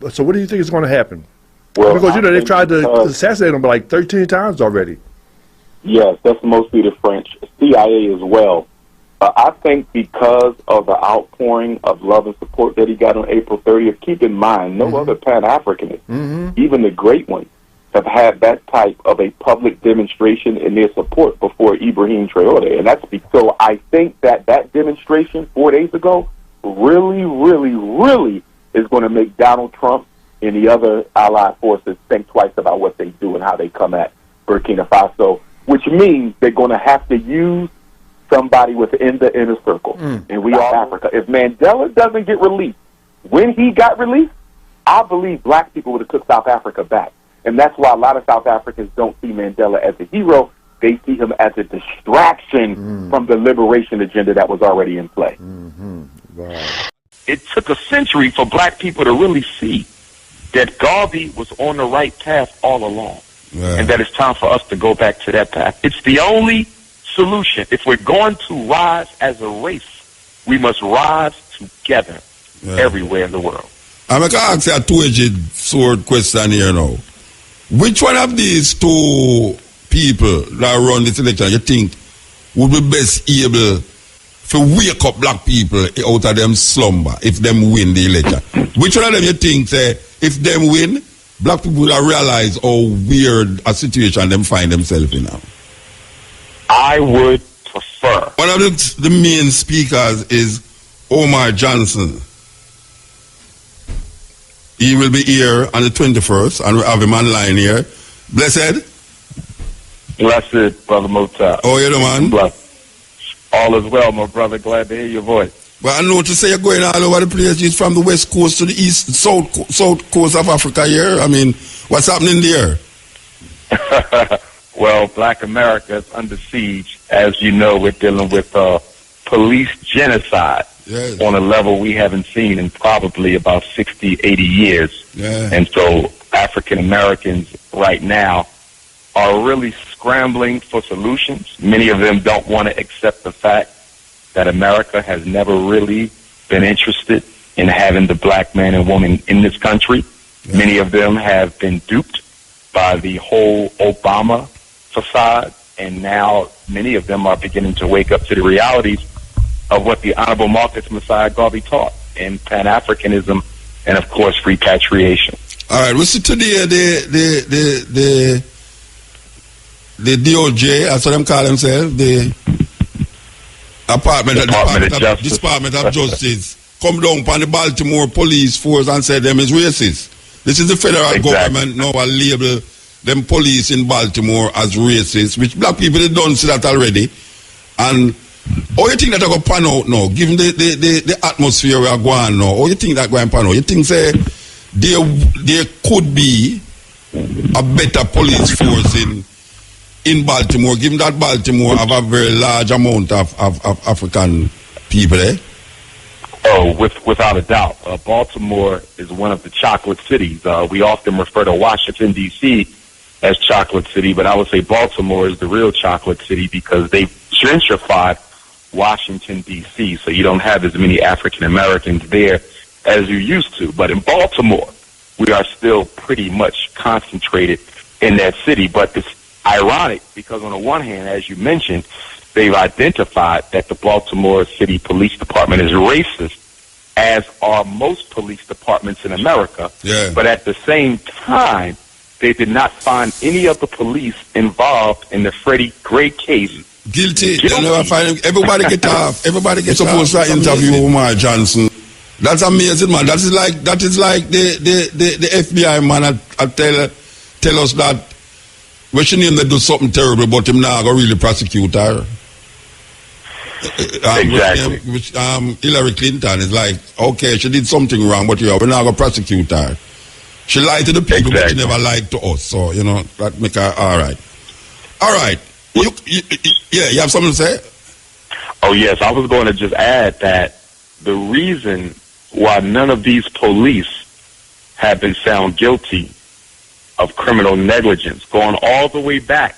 So what do you think is going to happen? Well, because, they've tried to assassinate him like 13 times already. Yes, that's mostly the French. CIA as well. I think because of the outpouring of love and support that he got on April 30th, keep in mind, no other Pan-Africanist, even the great ones, have had that type of a public demonstration in their support before Ibrahim Traore. And that's so I think that demonstration 4 days ago really, really, really is going to make Donald Trump and the other allied forces think twice about what they do and how they come at Burkina Faso, which means they're going to have to use somebody within the inner circle. And we are Africa. If Mandela doesn't get released, when he got released, I believe black people would have took South Africa back. And that's why a lot of South Africans don't see Mandela as a hero. They see him as a distraction from the liberation agenda that was already in play. Wow. It took a century for black people to really see that Garvey was on the right path all along, and that it's time for us to go back to that path. It's the only solution. If we're going to rise as a race, we must rise together everywhere in the world. I'm going to ask you a two-edged sword question here now. Which one of these two people that run this election you think would be best able to wake up black people out of them slumber if them win the election? Which one of them you think say, if them win, black people will realize how weird a situation them find themselves in now? I would prefer. One of the main speakers is Umar Johnson. He will be here on the 21st, and we have him online here. Blessed? Blessed, Brother Mota. Oh, you know, man? Blessed. All is well, my brother. Glad to hear your voice. Well, I know to say you're going all over the place. You're from the west coast to the east, south coast of Africa here. I mean, what's happening there? Well, Black America is under siege. As you know, we're dealing with police genocide on a level we haven't seen in probably about 60, 80 years. And so African Americans right now are really scrambling for solutions. Many of them don't want to accept the fact that America has never really been interested in having the black man and woman in this country. Many of them have been duped by the whole Obama facade, and now many of them are beginning to wake up to the realities of what the Honorable Marcus Messiah Garvey taught, and Pan-Africanism, and of course repatriation. All right, we see today the DOJ, that's what them call themselves, the Department of Justice, come down upon the Baltimore police force and say them is racist. This is the federal government now a label them police in Baltimore as racist, which black people they don't see that already. And how you think that I go pan out now, given the atmosphere we are going now? How you think that going pan out? You think say there could be a better police force in Baltimore, given that Baltimore have a very large amount of African people, eh? Oh, without a doubt. Baltimore is one of the chocolate cities. We often refer to Washington, D.C. as chocolate city, but I would say Baltimore is the real chocolate city because they gentrified Washington, D.C., so you don't have as many African Americans there as you used to. But in Baltimore, we are still pretty much concentrated in that city. But it's ironic because on the one hand, as you mentioned, they've identified that the Baltimore City Police Department is racist, as are most police departments in America. But at the same time, they did not find any of the police involved in the Freddie Gray case. Guilty. They never find him. Everybody get off. Everybody gets supposed to interview Umar Johnson. That's amazing, man. That is like the FBI man tell us that we should name they do something terrible, but him now go really prosecute her. Hillary Clinton is like, okay, she did something wrong, but we're not going to prosecute her. She lied to the people, but she never lied to us. So, that make her all right. All right. You have something to say? Oh, yes. I was going to just add that the reason why none of these police have been found guilty of criminal negligence, going all the way back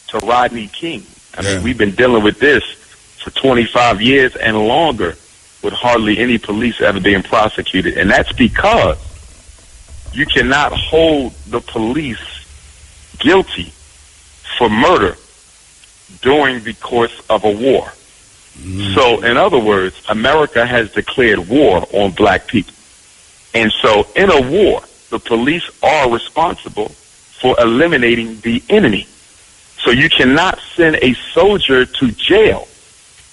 to Rodney King. I mean, we've been dealing with this for 25 years and longer with hardly any police ever being prosecuted. And that's because you cannot hold the police guilty for murder during the course of a war. So, in other words, America has declared war on black people. And so, in a war, the police are responsible for eliminating the enemy. So you cannot send a soldier to jail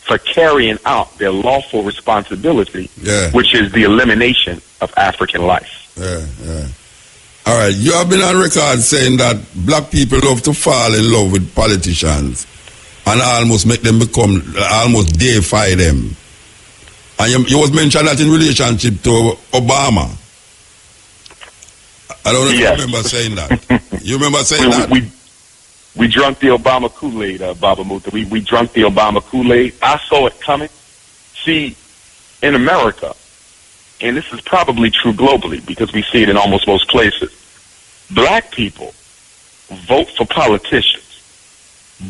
for carrying out their lawful responsibility, which is the elimination of African life. All right, you have been on record saying that black people love to fall in love with politicians and almost make them almost deify them. And you was mentioned that in relationship to Obama. I don't know if you remember saying that. You remember saying that? We drunk the Obama Kool-Aid, Baba Muta. We drunk the Obama Kool-Aid. I saw it coming. See, in America, and this is probably true globally because we see it in almost most places, black people vote for politicians,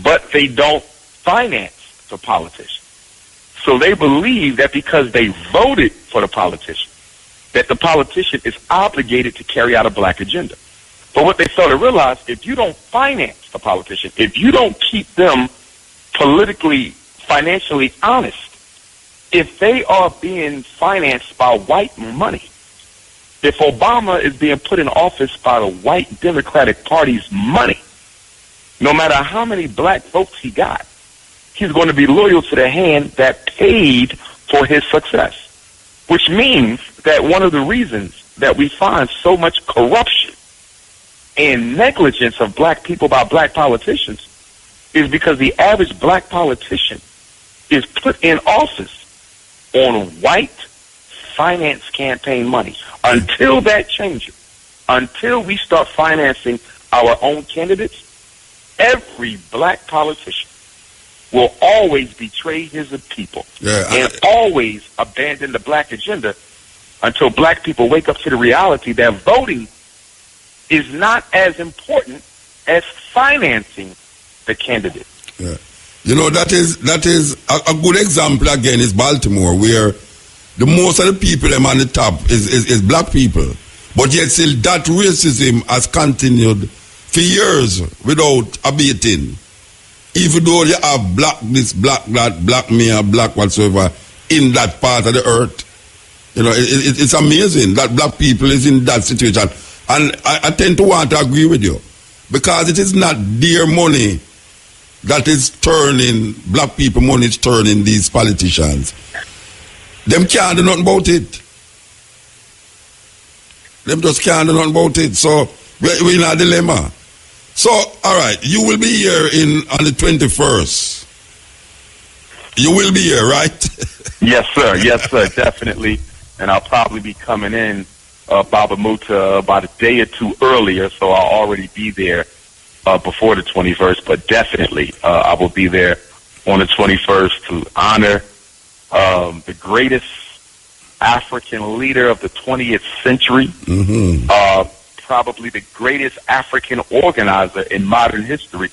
but they don't finance the politician. So they believe that because they voted for the politician, that the politician is obligated to carry out a black agenda. But what they fail to realize, if you don't finance the politician, if you don't keep them politically, financially honest, if they are being financed by white money, if Obama is being put in office by the white Democratic Party's money, no matter how many black votes he got, he's going to be loyal to the hand that paid for his success. Which means that one of the reasons that we find so much corruption and negligence of black people by black politicians is because the average black politician is put in office on white finance campaign money. Until that changes, until we start financing our own candidates, every black politician will always betray his people and always abandon the black agenda until black people wake up to the reality that voting is not as important as financing the candidate. Yeah. You know, that is a good example again is Baltimore, where the most of the people them on the top is black people. But yet still that racism has continued for years without abating. Even though you have black this, black that, black mayor, black whatsoever in that part of the earth. You know, it's amazing that black people is in that situation. And I tend to want to agree with you. Because it is not their money that is turning, black people money is turning these politicians. Them can't do nothing about it. Them just can't do nothing about it. So we're in a dilemma. So, all right, you will be here on the 21st. You will be here, right? Yes, sir. Yes, sir. Definitely. And I'll probably be coming in, Baba Muta, about a day or two earlier, so I'll already be there before the 21st. But definitely, I will be there on the 21st to honor the greatest African leader of the 20th century. Mm-hmm. Probably the greatest African organizer in modern history,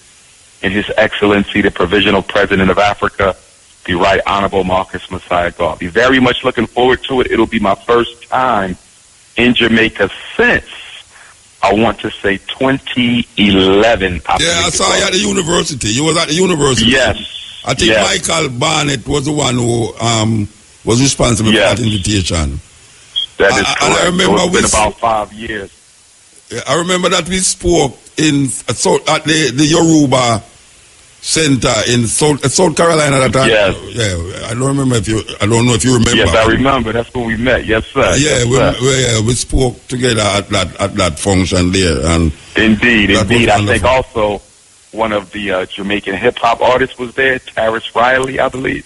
in His Excellency, the Provisional President of Africa, the Right Honorable Marcus Messiah Garvey. I'll be very much looking forward to it. It'll be my first time in Jamaica since, I want to say, 2011. I saw you at the university. You was at the university. Yes. I think Michael Barnett was the one who was responsible for that invitation. That is correct. I remember it's been about 5 years. I remember that we spoke at the Yoruba Center in South Carolina at that time. Yes. Yeah, I don't know if you remember. Yes, I remember. That's when we met. Yes, sir. Yeah, we spoke together at that function there. And indeed. I think also one of the Jamaican hip hop artists was there, Taris Riley, I believe.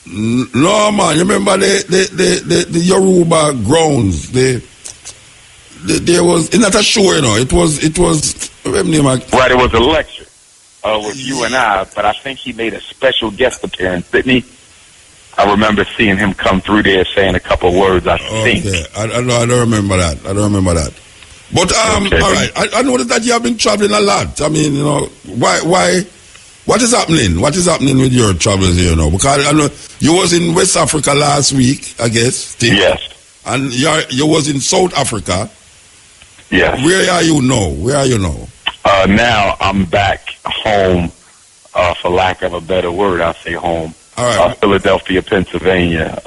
No, man. You remember the Yoruba grounds? There was not a show, you know. It was. Right, it was a lecture with you and I, but I think he made a special guest appearance, didn't he? I remember seeing him come through there saying a couple of words. I think. I don't remember that. But okay. All right. I noticed that you have been traveling a lot. I mean, you know, why? What is happening? What is happening with your travels here, you know? Because I know you was in West Africa last week, I guess. Yes. And you was in South Africa. Yes. Where are you now? Now I'm back home, for lack of a better word, I say home. All right. Philadelphia, Pennsylvania,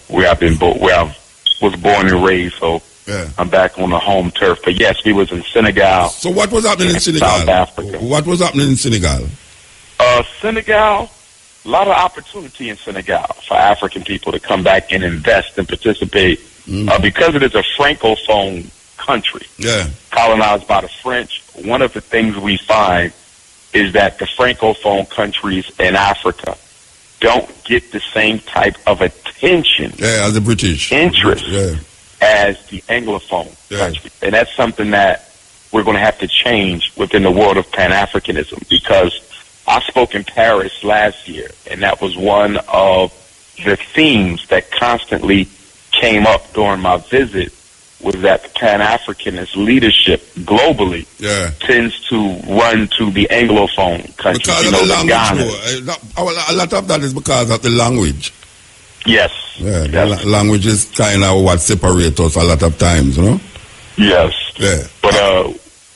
where I was born and raised. So yeah. I'm back on the home turf. But yes, we was in Senegal. So what was happening in Senegal? South Africa. What was happening in Senegal? Senegal, a lot of opportunity in Senegal for African people to come back and invest and participate because it is a francophone country, colonized by the French. One of the things we find is that the francophone countries in Africa don't get the same type of attention, as the British interest, as the Anglophone country, and that's something that we're going to have to change within the world of Pan-Africanism, because I spoke in Paris last year, and that was one of the themes that constantly came up during my visit, was that the Pan-Africanist leadership globally tends to run to the Anglophone countries. Because of the language, a lot of that is because of the language. Yes. Yeah, the language is kind of what separates us a lot of times, you know? Yes. Yeah. But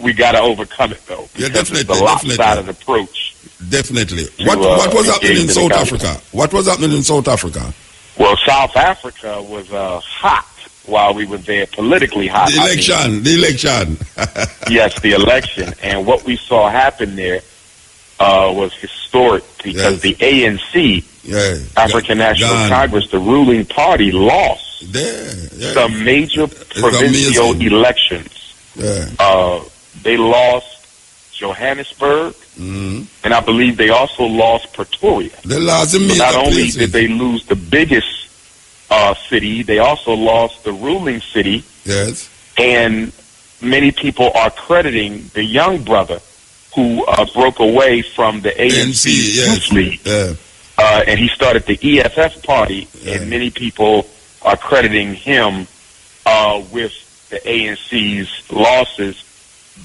we got to overcome it, though. Yeah, definitely. It's a lopsided approach. Definitely. What was happening in South Africa? What was happening in South Africa? Well, South Africa was hot while we were there, politically hot. The election. Yes, the election. And what we saw happen there was historic, because the ANC, African National Congress, the ruling party, lost some major provincial elections. They lost Johannesburg, and I believe they also lost Pretoria. They lost the not only did they lose the biggest city, they also lost the ruling city. Yes. And many people are crediting the young brother who broke away from the ANC Youth League. And he started the EFF party, and many people are crediting him with the ANC's losses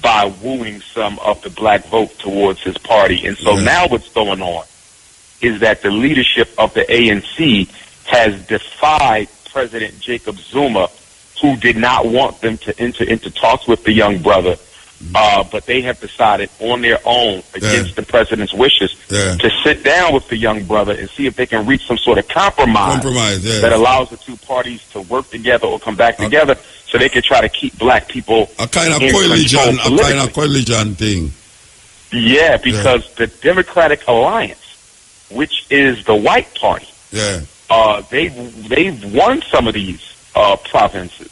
by wooing some of the black vote towards his party. And so now what's going on is that the leadership of the ANC has defied President Jacob Zuma, who did not want them to enter into talks with the young brother, but they have decided on their own, against the president's wishes, to sit down with the young brother and see if they can reach some sort of compromise that allows the two parties to work together or come back together, so they can try to keep black people a kind of coalition thing. Yeah, because the Democratic Alliance, which is the white party, they've won some of these provinces,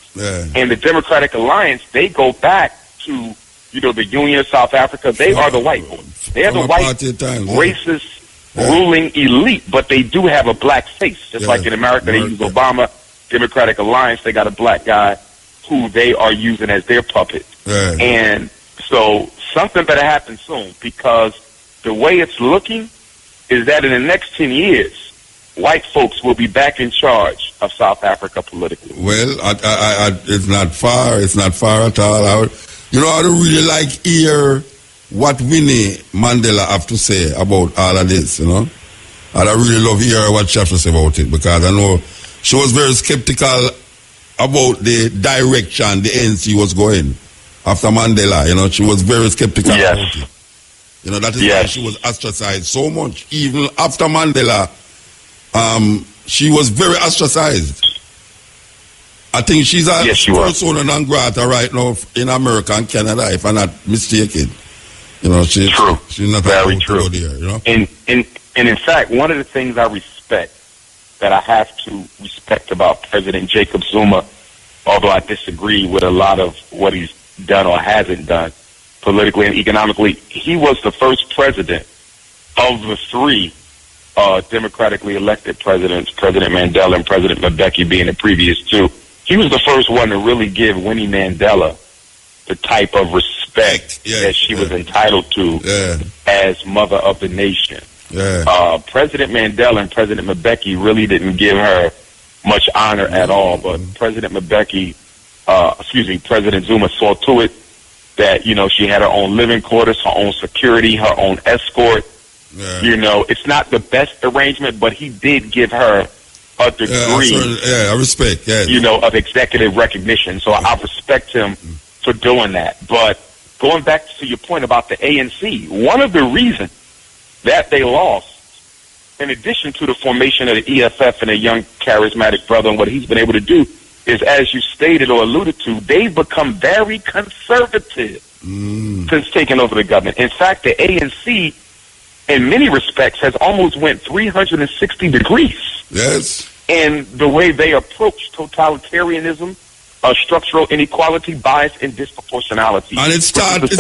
and the Democratic Alliance, they go back to the Union of South Africa. They are the white ones. They are the white racist ruling elite, but they do have a black face, just like in America. They use Obama. Democratic Alliance, they got a black guy who they are using as their puppet. And so something better happen soon, because the way it's looking is that in the next 10 years, white folks will be back in charge of South Africa politically. Well, it's not far. It's not far at all. I don't really like hear what Winnie Mandela have to say about all of this, I really love hear what she have to say about it, because I know she was very skeptical about the direction the ANC was going after Mandela. She was very skeptical about it. That is why she was ostracized so much. Even after Mandela, she was very ostracized. I think she's a persona non grata right now in America and Canada, if I'm not mistaken. She's not very true. There, And in fact, one of the things I respect, that I have to respect about President Jacob Zuma, although I disagree with a lot of what he's done or hasn't done politically and economically, he was the first president of the three democratically elected presidents, President Mandela and President Mbeki being the previous two. He was the first one to really give Winnie Mandela the type of respect that she was entitled to as mother of the nation. President Mandela and President Mbeki really didn't give her much honor at all, but President Zuma saw to it that, she had her own living quarters, her own security, her own escort. It's not the best arrangement, but he did give her a degree I respect, of executive recognition. So I respect him for doing that. But going back to your point about the ANC, one of the reasons that they lost, in addition to the formation of the EFF and a young charismatic brother and what he's been able to do, is, as you stated or alluded to, they've become very conservative since taking over the government. In fact, the ANC, in many respects, has almost went 360 degrees. Yes. In the way they approach totalitarianism, structural inequality, bias, and disproportionality. And it starts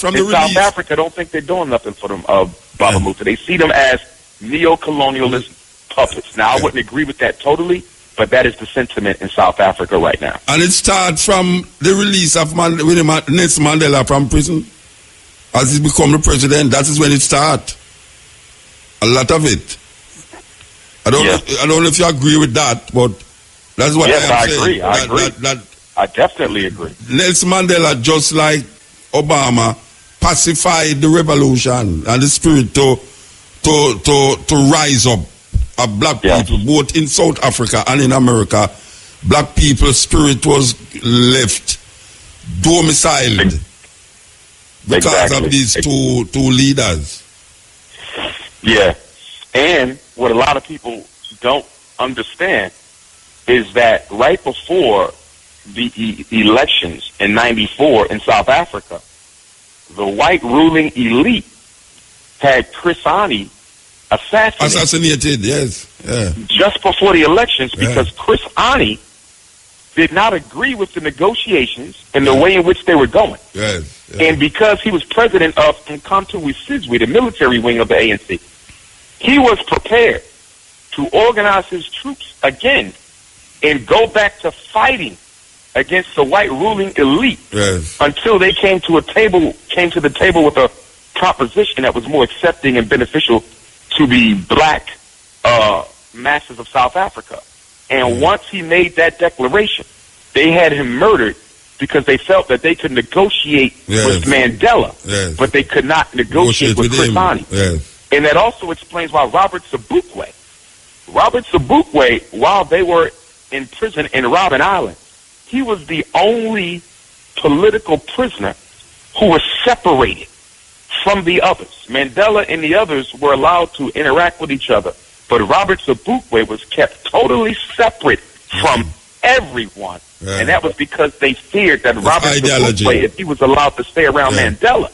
from the release. South Africa don't think they're doing nothing for them, Baba Muta. They see them as neo-colonialist puppets. Now, I wouldn't agree with that totally, but that is the sentiment in South Africa right now. And it starts from the release of Nelson Mandela from prison. As he become the president, that is when it starts. A lot of it. I don't know if you agree with that, but that's what I agree. I agree. I definitely agree. Nelson Mandela, just like Obama, pacified the revolution and the spirit to rise up of black people, both in South Africa and in America. Black people's spirit was left domiciled because of these two leaders. Yeah. And what a lot of people don't understand is that right before the elections in '94 in South Africa, the white ruling elite had Chris Hani assassinated. Yes. Yeah. Just before the elections, because Chris Hani did not agree with the negotiations and the way in which they were going. Yes. And because he was president of Umkhonto we Sizwe, the military wing of the ANC, he was prepared to organize his troops again and go back to fighting against the white ruling elite until they came to the table with a proposition that was more accepting and beneficial to the black masses of South Africa. And once he made that declaration, they had him murdered because they felt that they could negotiate with Mandela, but they could not negotiate with Chris Hani. And that also explains why Robert Sobukwe, while they were in prison in Robben Island, he was the only political prisoner who was separated from the others. Mandela and the others were allowed to interact with each other, but Robert Sobukwe was kept totally separate from everyone. And that was because they feared that Robert Sobukwe, if he was allowed to stay around Mandela,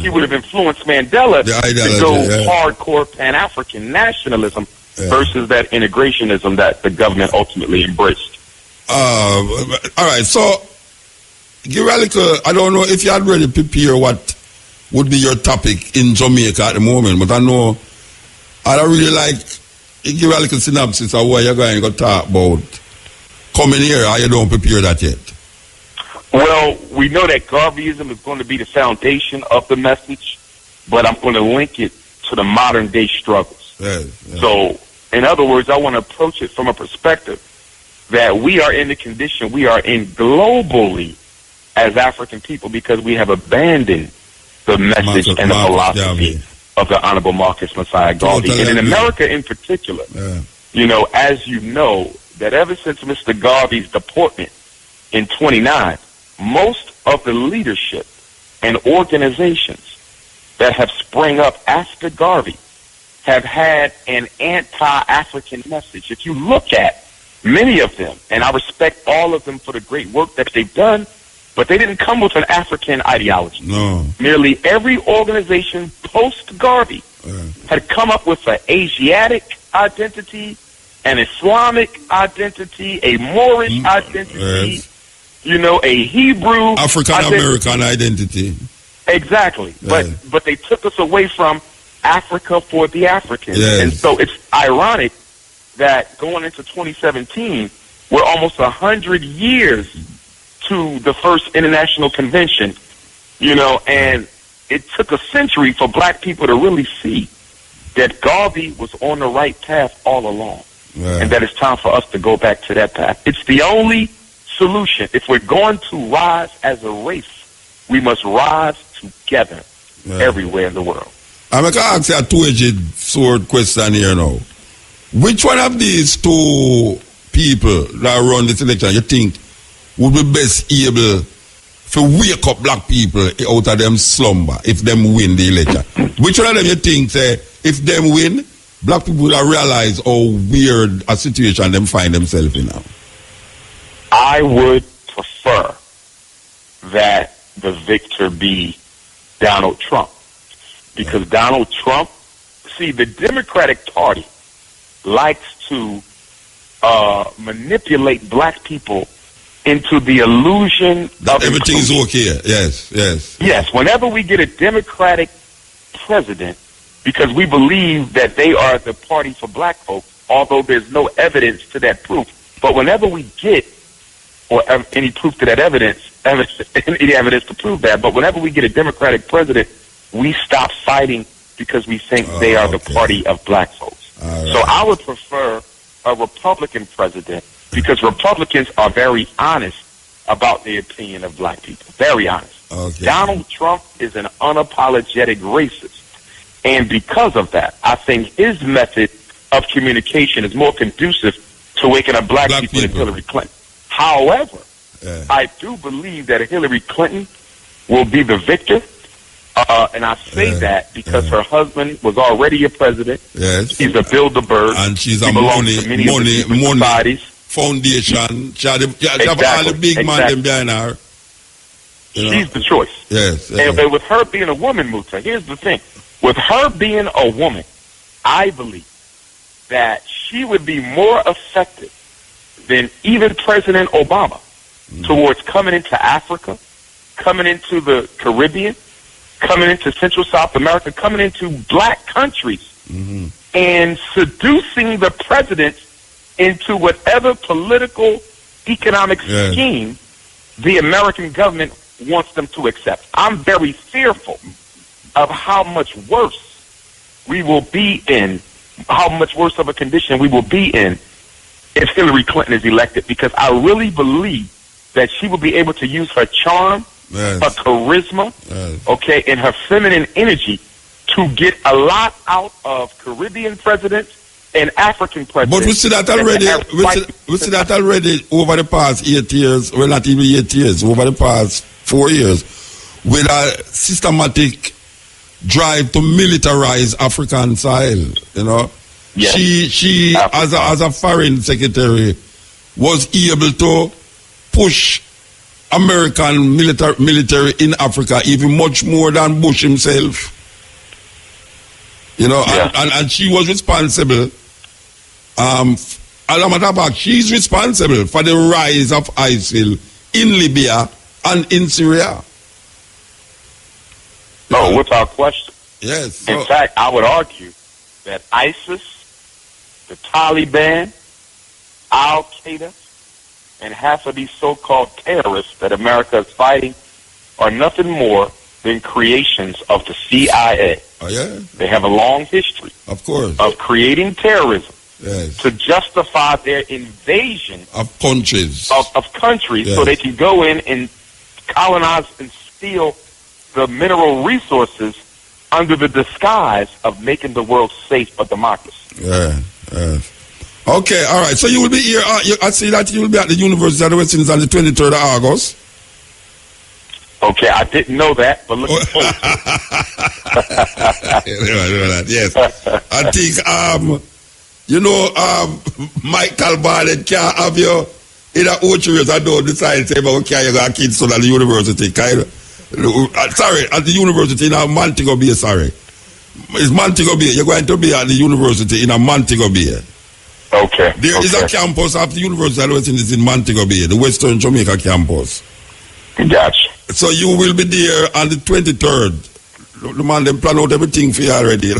he would have influenced Mandela to go hardcore Pan-African nationalism versus that integrationism that the government ultimately embraced. All right, so, Geopolitics, I don't know if you had already prepared what would be your topic in Jamaica at the moment, but I know I don't really like Geopolitics synopsis of what you're going to talk about coming here, or you don't prepare that yet? Well, we know that Garveyism is going to be the foundation of the message, but I'm going to link it to the modern day struggles. So, in other words, I want to approach it from a perspective that we are in the condition we are in globally as African people because we have abandoned the message and the philosophy of the Honorable Marcus Messiah Garvey. And in America in particular, you know, as you know, that ever since Mr. Garvey's deportment in 29, most of the leadership and organizations that have sprung up after Garvey have had an anti-African message. If you look at many of them, and I respect all of them for the great work that they've done, but they didn't come with an African ideology. No. Nearly every organization post-Garvey had come up with an Asiatic identity, an Islamic identity, a Moorish identity, you know, a Hebrew African-American identity. Exactly. But they took us away from Africa for the Africans. And so it's ironic that going into 2017, we're almost 100 years to the first international convention, you know, and it took a century for black people to really see that Garvey was on the right path all along. And that it's time for us to go back to that path. It's the only solution. If we're going to rise as a race, we must rise together everywhere in the world. I'm going to ask you a two-edged sword question here now. Which one of these two people that run this election you think would be best able to wake up black people out of them slumber if them win the election? Which one of them you think say if them win, black people will realize how weird a situation them find themselves in now? I would prefer that the victor be Donald Trump. Because Donald Trump, see, the Democratic Party likes to manipulate black people into the illusion that of everything's inclusion. okay. Yes. Yes, whenever we get a Democratic president, because we believe that they are the party for black folk, although there's no evidence to that proof. But whenever we get, or any proof to that evidence, any evidence to prove that, but whenever we get a Democratic president, we stop fighting because we think they are the party of black folks. Right. So I would prefer a Republican president because Republicans are very honest about the opinion of black people. Very honest. Okay. Donald Trump is an unapologetic racist. And because of that, I think his method of communication is more conducive to waking up black people than Hillary Clinton. However, I do believe that Hillary Clinton will be the victor. And I say that because her husband was already a president. Yes. He's a Bilderberg. And she's a money foundation. She have all the big man them behind her. She's the choice. Yes. And with her being a woman, Muta, here's the thing. With her being a woman, I believe that she would be more effective than even President Obama towards coming into Africa, coming into the Caribbean, coming into Central South America, coming into black countries, and seducing the presidents into whatever political, economic scheme the American government wants them to accept. I'm very fearful of how much worse we will be in, how much worse of a condition we will be in if Hillary Clinton is elected, because I really believe that she will be able to use her charm, her charisma, and her feminine energy to get a lot out of Caribbean presidents and African presidents. But we see that already. We see that already over the past 8 years. Well, not even 8 years. Over the past 4 years, with a systematic drive to militarize African soil. You know, she as a foreign secretary was able to push American military in Africa even much more than Bush himself. You know, and she was responsible. As a matter of fact, she's responsible for the rise of ISIL in Libya and in Syria. No, without question. Yes. In fact, I would argue that ISIS, the Taliban, Al-Qaeda, and half of these so-called terrorists that America is fighting are nothing more than creations of the CIA. Oh, yeah? They have a long history, of course, of creating terrorism to justify their invasion of countries, of countries, so they can go in and colonize and steal the mineral resources under the disguise of making the world safe for democracy. Okay, all right. So you will be here. I see that you will be at the University of the West Indies on the 23rd of August. Okay, I didn't know that, but looking forward to it. Yes. I think, Michael Barnett can't have you in a 8 years. I don't decide to say, okay, you got kids still at the university. Sorry, at the university in Montego Bay, sorry. It's Montego Bay. You're going to be at the university in Montego Bay. Okay. There is a campus of the University of the West Indies in Montego Bay, the Western Jamaica campus. Gotcha. So you will be there on the 23rd. The man, they plan out everything for you already.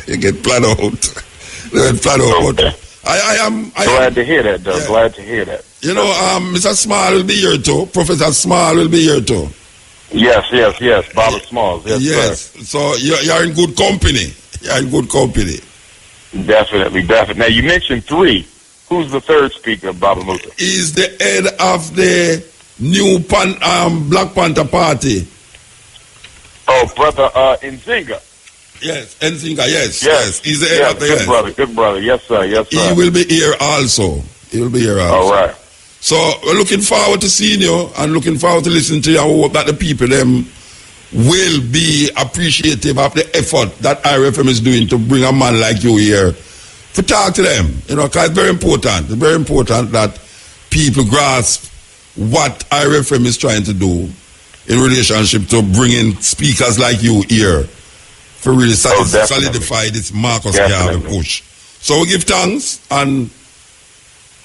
You get planned out. Okay. I am glad to hear that, though. Yeah. Glad to hear that. You know, Mr. Small will be here too. Professor Small will be here too. Yes. Bobby Smalls. Yes. Sir. So you're in good company. You're in good company. Definitely. Now, you mentioned 3. Who's the third speaker, Baba Musa? He's the head of the new Black Panther Party. Oh, brother Nzinga. Yes, Nzinga, yes. He's the head of the good brother. Yes, sir. He will be here also. All right. So we're looking forward to seeing you and looking forward to listening to you. I hope that the people them will be appreciative of the effort that IRFM is doing to bring a man like you here to talk to them. You know, because it's very important. It's very important that people grasp what IRFM is trying to do in relationship to bringing speakers like you here for really solidify this Marcus Garvey push. So we give thanks and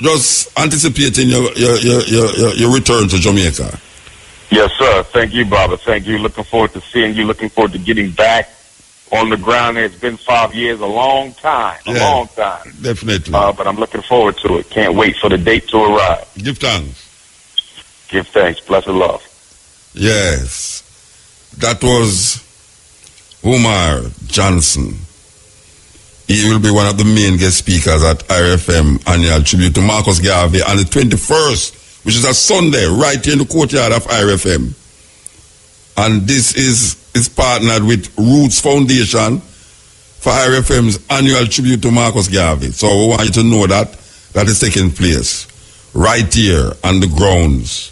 just anticipating your return to Jamaica. Yes, sir. Thank you, brother. Thank you. Looking forward to seeing you. Looking forward to getting back on the ground. It's been 5 years, a long time. Long time. Definitely. But I'm looking forward to it. Can't wait for the date to arrive. Give thanks. Give thanks. Bless and love. Yes. That was Umar Johnson. He will be one of the main guest speakers at IRFM annual tribute to Marcus Garvey on the 21st, which is a Sunday, right here in the courtyard of IRFM. And this is partnered with Roots Foundation for IRFM's annual tribute to Marcus Garvey. So we want you to know that is taking place right here on the grounds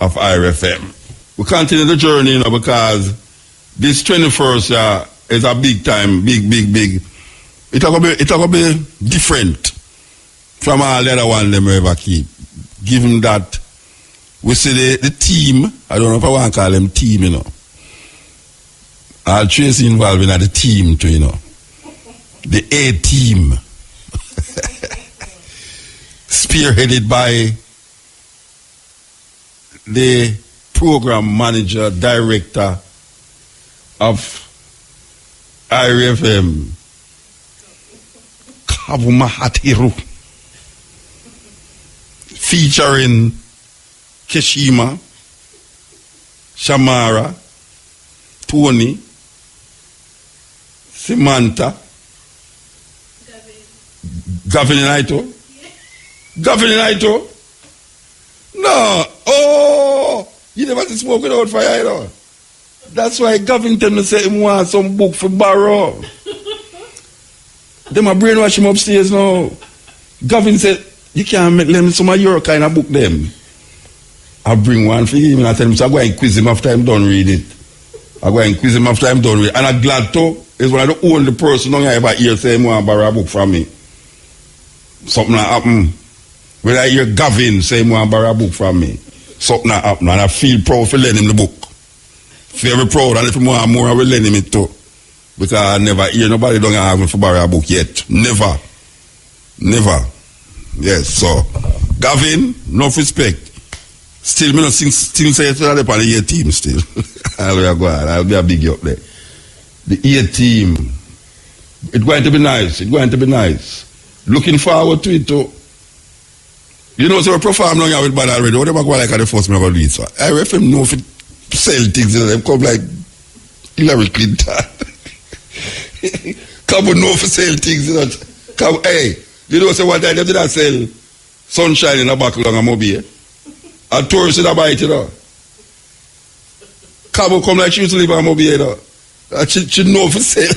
of IRFM. We continue the journey, because this 21st is a big time, big. It's going to be different from all the other ones them ever keep. Given that we see the team, I don't know if I want to call them team, I'll Tracy involved in the team too, The A team. Spearheaded by the program manager, director of IRFM, Kavumahatiru, featuring Keshima, Shamara, Tony, Samantha, Gavin Naito. Gavin Naito? No. Oh, you never smoke without fire, That's why Gavin tell me say he want some book for borrow. Them a brainwash him upstairs now. Gavin said, you can't make them some of your kind of book them. I bring one for him and I tell him, so I go and quiz him after I'm done reading it. And I'm glad to, is one of the only person I ever hear say he want to borrow a book from me. Something like happen. When I hear Gavin say he want to borrow a book from me, something like happen. And I feel proud for lending him the book. Very proud, and if you want more, I will lend him it too. Because I never hear nobody don't ask me for borrow a book yet. Never. Yes, so Gavin, enough respect. Still, me not still say it's on the A team still. I'll be a big up there. The A team. It's going to be nice. Looking forward to it too. So we perform long with bad already. Whatever go like at the first me ever do it. So IRFM know if it sell things, them come like Hillary Clinton. Come know if sell things, Come, hey, say one time they did not sell sunshine in a buckle on a mobile. A tourist in a bite, Cabo come like she used to live on a mobile, She know for sell.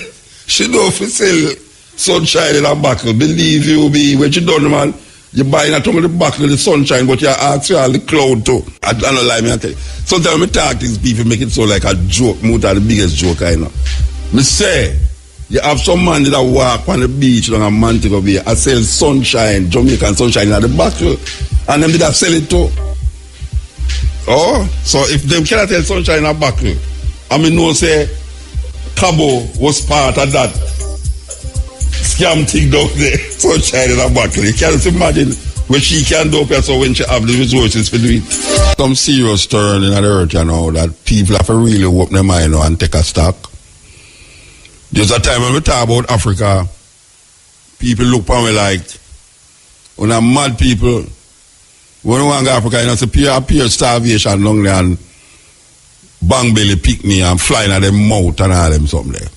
She know for sell sunshine in a buckle. Believe you me, when she done, man, you buy not only the buckle of the sunshine, but you ask for all the cloud too. I don't lie, me I tell you. Sometimes I talk to these people, make it so like a joke, more than the biggest joke I know. Me say, you have some man that walk on the beach on a month ago, I sell sunshine, Jamaican sunshine in the buckle, and them did I sell it too. Oh, so if them cannot tell sunshine in a buckle, I mean, no say, Cabo was part of that scam thing down there, sunshine in a buckle. You can't imagine what she can do so when she have the resources to do it. Some serious turn in the earth, that people have to really open their mind and take a stock. There's a time when we talk about Africa, people look at me like, when I'm mad people, when we want to go to Africa, it's pure starvation down there and bang belly pick me and flying at them mouth and all them something there.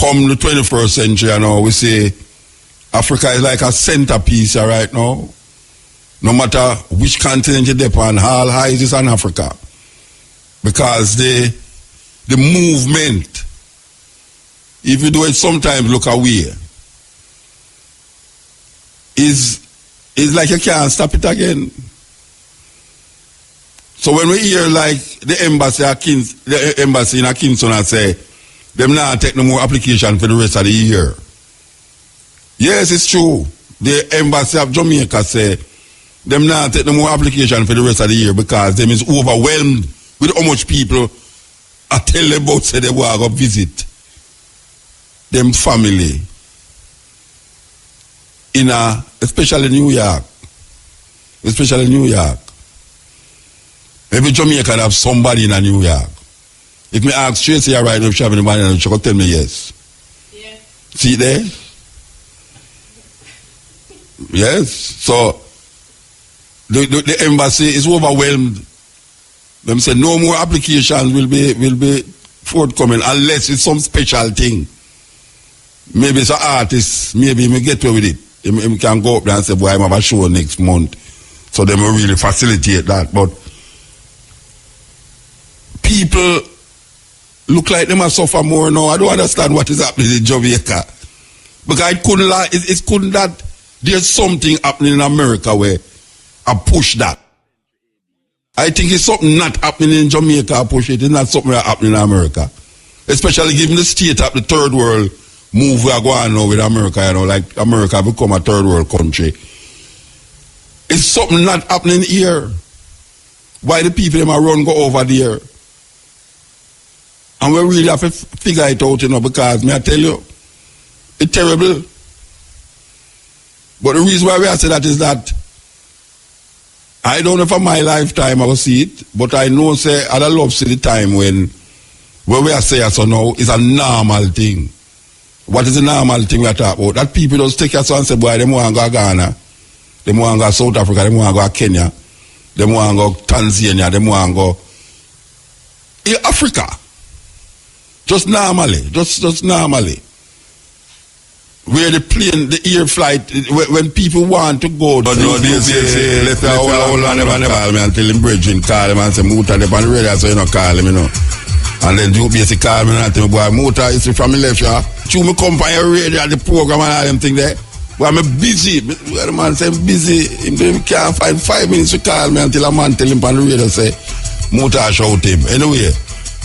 Come the 21st century, we say Africa is like a centerpiece right now. No matter which continent you depend on, all eyes is on Africa. Because the movement, if you do it sometimes look away, is it's like you can't stop it again. So when we hear like the embassy in Kingston and say, them not take no more application for the rest of the year. Yes, it's true. The embassy of Jamaica say, them not take no more application for the rest of the year because them is overwhelmed with how much people I tell them about say they want to go visit them family in especially New York. Especially New York. Every Jamaican have somebody in New York. If me ask Tracy right now if she have anybody, she will tell me yes. Yes. See there? Yes. So the embassy is overwhelmed. Them say no more applications will be forthcoming unless it's some special thing. Maybe it's an artist, maybe me get away with it. He can go up there and say, boy, I have a show next month. So they will really facilitate that. But people look like they must suffer more now. I don't understand what is happening in Jamaica. Because it couldn't that there's something happening in America where I push that. I think it's something not happening in Jamaica, I push it. It's not something that happening in America. Especially given the state of the third world move we are going now with America, you know, like America become a third world country. It's something not happening here. Why the people them are run go over there? And we really have to figure it out, you know, because may I tell you, it's terrible. But the reason why we are saying that is that I don't know for my lifetime I will see it, but I know say I love see the time when we are saying so now is a normal thing. What is the normal thing we are talking about? That people just take us and say, boy, they want to go to Ghana, they want to go to South Africa, they want to go to Kenya, they want to go to Tanzania, they want to go Africa. Just normally, just normally. Where the plane, the air flight, when people want to go to... No, they say, let's hold on, never call me until him bridging call him and say, Muta, they're on the radio, so you don't call him, you know. And then you basically call me and tell me, boy, Muta, is from me left, yeah. You me come from your radio, the program and all them things there. But I'm busy. The man say, I'm busy. He can't find 5 minutes to call me until a man tell him on the radio, say, Muta, shout him. Anyway,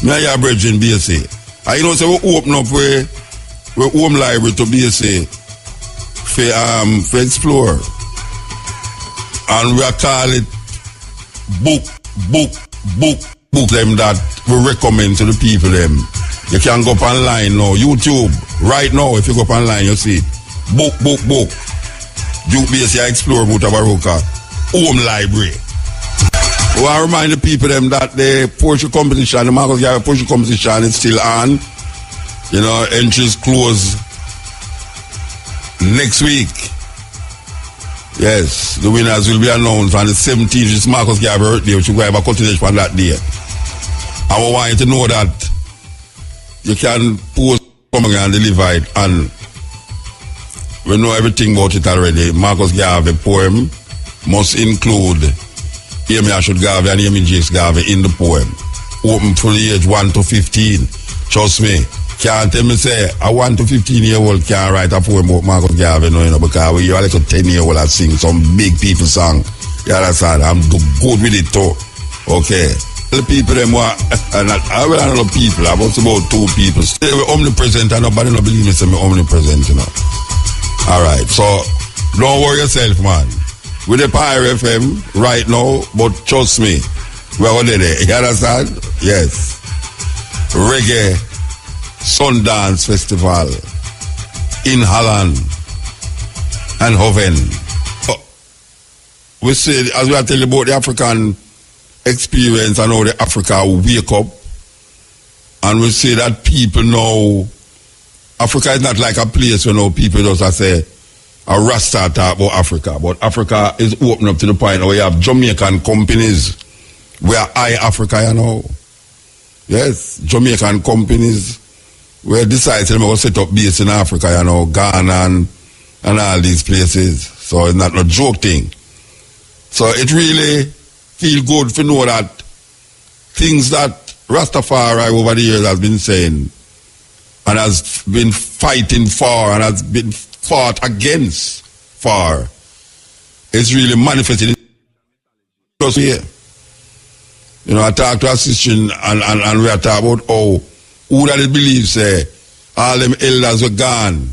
me and your bridging BSA. And you know, so we open up where home library to BSA for explore. And we call it book them that we recommend to the people them. You can go up online now, YouTube, right now, if you go up online, you see it. Book. Duke BSA Explore Mutabaruka Home Library. We want to remind the people them that the Porsche competition, the Marcus Garvey Porsche competition is still on. You know, entries close next week. Yes, the winners will be announced on the 17th. It's Marcus Garvey birthday, which we have a continuation on that day. And we want you to know that you can post something and deliver it, and we know everything about it already. Marcus Garvey poem must include Amy Ashwood Garvey and Amy Jakes Garvey in the poem. Open from the age 1 to 15. Trust me. Can't tell me say a 1 to 15-year-old can't write a poem about Marcus Garvey, no, you know, because you're like a 10-year-old that sing some big people song. You understand? I'm good with it too. Okay. The people them want, and I will know people, about 2 people. Stay with omnipresent, and nobody no believe me say me omnipresent, you know. Alright, so don't worry yourself, man. With the Pyre FM right now, but trust me, we're already there. You understand? Yes. Reggae Sundance Festival in Holland and Hoven. We say, as we are telling about the African experience and how the Africa wake up, and we say that people know Africa is not like a place where people just say a Rasta talk about Africa, but Africa is open up to the point where you have Jamaican companies where Africa, you know. Yes, Jamaican companies where decide to set up base in Africa, you know, Ghana and all these places. So it's not a joke thing. So it really feel good to know that things that Rastafari over the years has been saying and has been fighting for and has been fought against for it's really manifested just here. You know, I talk to a sister and we are talking about how who that believe say all them elders were gone.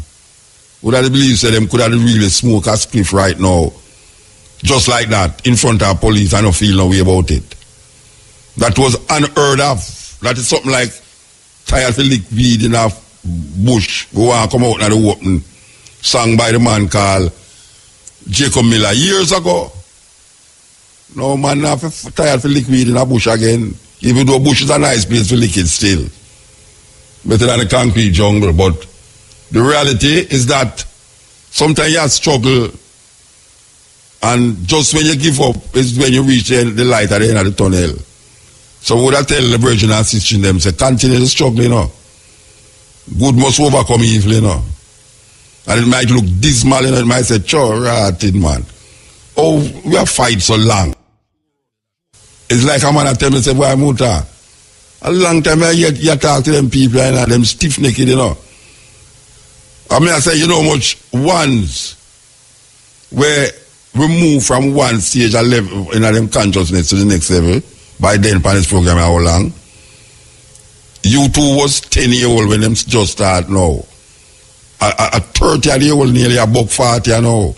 Who that believe say them could have really smoke a spliff right now. Just like that, in front of police, I don't feel no way about it. That was unheard of. That is something like tired to lick weed in a bush. Go on, come out in the open. Sung by the man called Jacob Miller years ago. No man, not tired to lick weed in a bush again. Even though bush is a nice place to lick it still. Better than a concrete jungle. But the reality is that sometimes you struggle, and just when you give up is when you reach the light at the end of the tunnel. So would I tell the brethren and sisters them, say, continue to struggle, you know. Good must overcome evil, you know. And it might look dismal, you know, it might say, sure, rotted man. Oh, we have fight so long. It's like a man that tell me, say, boy, Muta, a long time you talk to them people, you know, them stiff-necked, you know. I mean, I say, you know how much ones were removed from one stage and level in them consciousness to the next level by then upon this program how long. You two was 10-year-old when them just start now. A 30-year-old nearly a buck 40 you know.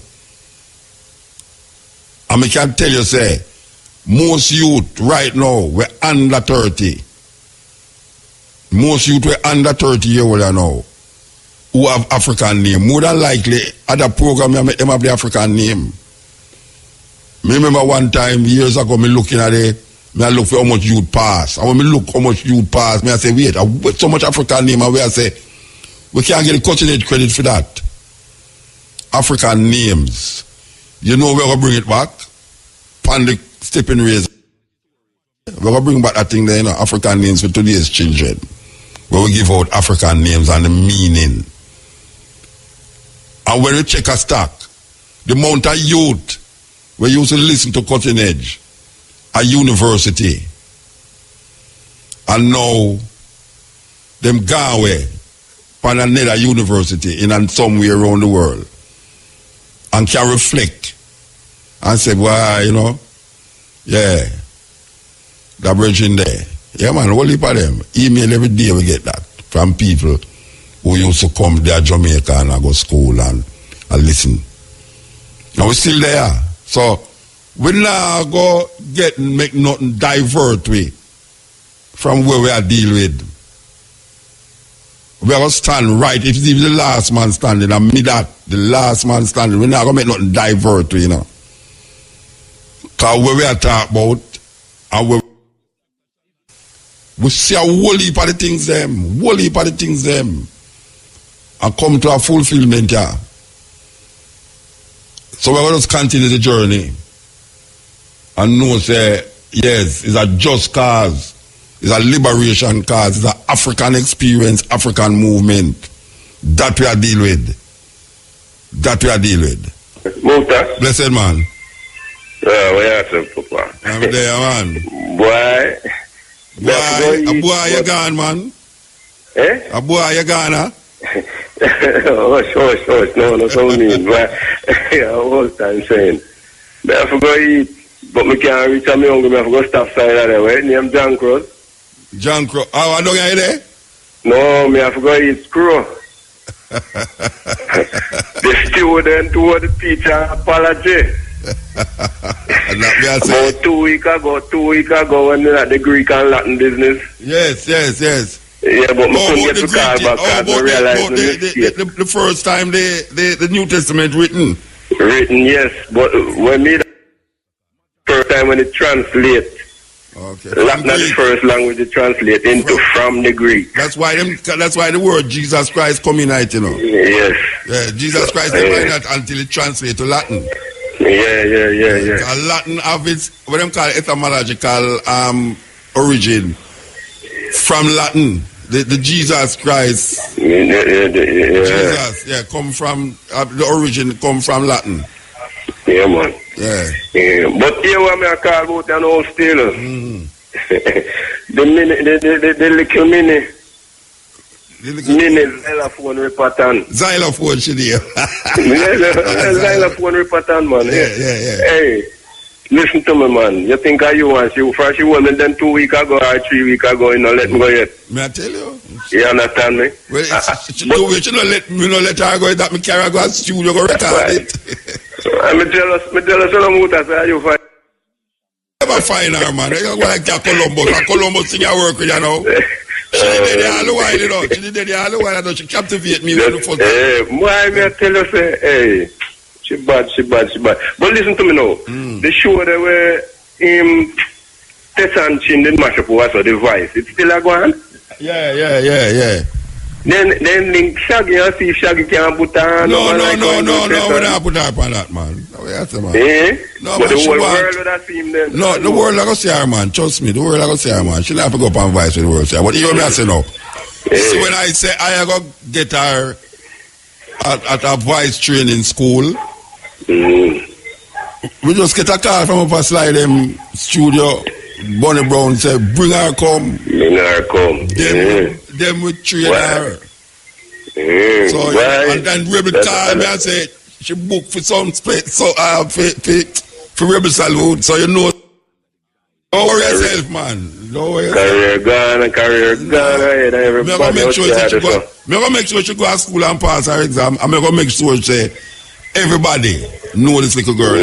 And I can tell you, say, most youth right now were under 30. Most youth were under 30-year-old now who have African name. More than likely, at the program, I make them have the African name. I remember one time, years ago, me looking at it, I look for how much youth pass. And when me look how much youth pass, I say, wait, with so much African name, and I say, we can't get the cutting-edge credit for that. African names. You know we're going to bring it back? Pan the stepping razor. We're going to bring back that thing there, you know, African names for today's children. Where we give out African names and the meaning. And when we check a stock, the amount of youth we used to listen to cutting edge at university, and now them gone away from another university in somewhere around the world and can reflect and say, well, you know, yeah, that bridging there. Yeah, man, what heap of them? Email every day we get that from people who used to come there Jamaica and I go school and listen. And we're still there. So we now go make nothing divert we from where we are dealing with. We are going to stand right. If it's even the last man standing, and me that, the last man standing, we're not going to make nothing divert we, you know. Because where we are talking about, and we see a whole heap of the things them, and come to a fulfillment here. Yeah. So we're going to continue the journey and know, say, yes, it's a just cause, it's a liberation cause, it's an African experience, African movement. That we are dealing with. Muta. Blessed man. Where are you, Papa? I'm there, man. Boy, you gone, man? Eh? A boy, you gone, huh? Hush. No, so mean. But all time saying. But I forgot eat, but me can't reach a me hungry, I forgot stop side of the way. Name John Cross. John Cross. Oh, I don't get there? No, me I forgot eat screw. The student toward the teacher apology. About 2 weeks ago when they had the Greek and Latin business. Yes. Yeah, but we couldn't get to call back because we realized the first time the New Testament written. Yes, but when me the first time when it translate, okay. Latin is the first language it translate into from the Greek. That's why the word Jesus Christ come in it, you know. Yes. Yeah, Jesus Christ never that until it translate to Latin. Yeah. Latin have its what them call etymological origin from Latin. The Jesus Christ. Jesus, come from the origin come from Latin. Yeah, man. Yeah. But here what me I call about an old still. The little mini. Xylophone repatan. Xylophone, Shadia. Xylophone repatan, man. Yeah. Hey, listen to me, man. You think you want you first you want me then 2 weeks ago or 3 weeks ago, you know, let me go yet. May I tell you? You understand me? Well, you don't let her go that me carry go to studio go record it. Me jealous of say you find. Never find her, man. You go like Columbus sing her work, you know. She did it all the while, you know. She captivate me with the first. Why me I tell you say, hey, she bad. But listen to me now. The show that were Tessan Chin didn't mash up was the voice. It's still a go on? Yeah. Then link Shaggy and see if Shaggy can put on. No, we don't put her up on that, man. No, man. No, but man, the whole world would have seen them. No, the world I go see her, man. Trust me, the world I go see her, man. She don't have to go up on voice with the world. But you know what I say now? See, when I say I go get her at a voice training school, we just get a call from up a slide studio. Bonnie Brown said, bring her come. Then we train her. So, and then Rebel called me and said, she booked for some space, so for Rebel Salute, so you know. Don't worry yourself, man. Don't worry yourself. Career gone. I'm going to make sure she go to school and pass her exam. I'm going to make sure she say, everybody know this little girl.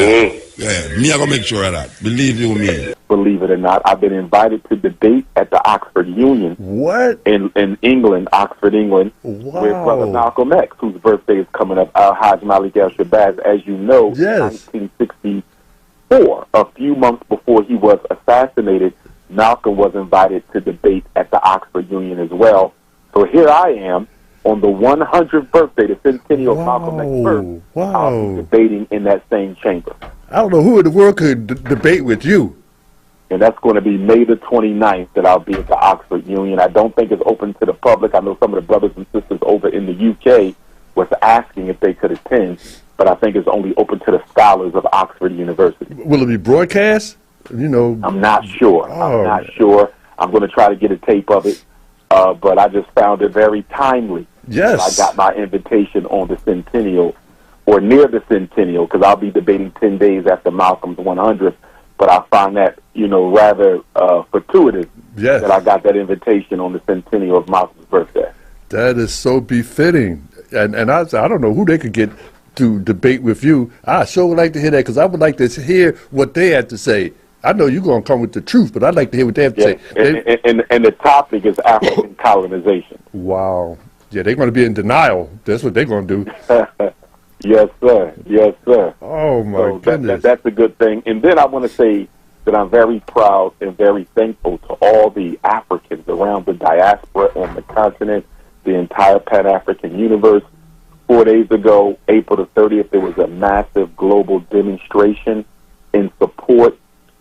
Yeah, me, I'm going to make sure of that. Believe you me. Believe it or not, I've been invited to debate at the Oxford Union. What? In England, Oxford, England, wow. with Brother Malcolm X, whose birthday is coming up, Al-Hajj Malik al-Shabazz, as you know, yes. 1964. A few months before he was assassinated, Malcolm was invited to debate at the Oxford Union as well. So here I am on the 100th birthday, the centennial of Malcolm X's birth. I'll be debating in that same chamber. I don't know who in the world could debate with you. And that's going to be May the 29th that I'll be at the Oxford Union. I don't think it's open to the public. I know some of the brothers and sisters over in the UK was asking if they could attend, but I think it's only open to the scholars of Oxford University. Will it be broadcast? You know, I'm not sure. Oh. I'm not sure. I'm going to try to get a tape of it, but I just found it very timely. Yes. I got my invitation on the centennial, or near the centennial, because I'll be debating 10 days after Malcolm's 100th. But I find that, rather fortuitous that I got that invitation on the centennial of Malcolm's birthday. That is so befitting. And I don't know who they could get to debate with you. I sure would like to hear that, because I would like to hear what they had to say. I know you're going to come with the truth, but I'd like to hear what they have to say. And the topic is African colonization. Wow. Yeah, they're going to be in denial. That's what they're going to do. Yes, sir. Yes, sir. Oh, my goodness. That's a good thing. And then I want to say that I'm very proud and very thankful to all the Africans around the diaspora on the continent, the entire Pan-African universe. 4 days ago, April the 30th, there was a massive global demonstration in support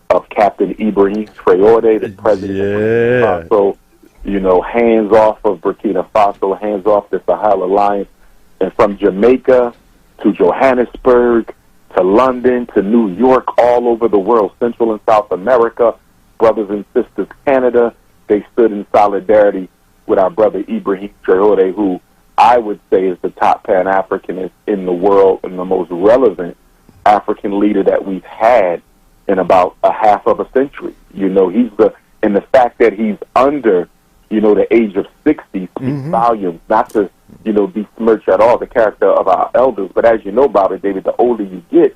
of Captain Ibrahim Traore, the president of Burkina Faso. Hands off of Burkina Faso, hands off the Sahel Alliance. And from Jamaica to Johannesburg, to London, to New York, all over the world, Central and South America, brothers and sisters, Canada, they stood in solidarity with our brother Ibrahim Traore, who I would say is the top Pan-Africanist in the world and the most relevant African leader that we've had in about a half of a century. And the fact that he's under, the age of 60 speaks volumes, not to besmirch at all the character of our elders. But as you know, Bobby David, the older you get,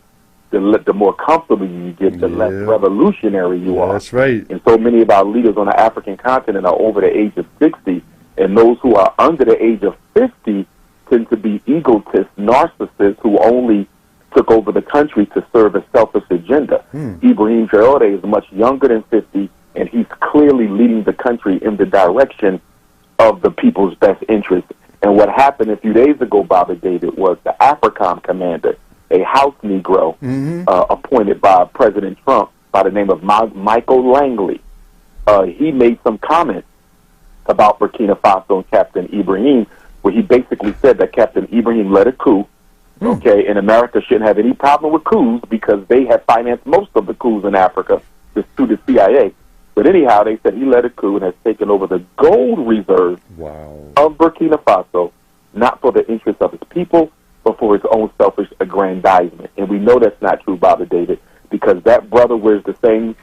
the more comfortable you get, the less revolutionary you are. That's right. And so many of our leaders on the African continent are over the age of 60, and those who are under the age of 50 tend to be egotists, narcissists who only took over the country to serve a selfish agenda. Ibrahim Traore is much younger than 50, and he's clearly leading the country in the direction of the people's best interest. And what happened a few days ago, Bobby David, was the AFRICOM commander, a House Negro appointed by President Trump by the name of Michael Langley. He made some comments about Burkina Faso and Captain Ibrahim, where he basically said that Captain Ibrahim led a coup, and America shouldn't have any problem with coups because they have financed most of the coups in Africa through the CIA. But anyhow, they said he led a coup and has taken over the gold reserve of Burkina Faso, not for the interests of his people, but for his own selfish aggrandizement. And we know that's not true, Bobby David, because that brother wears the same,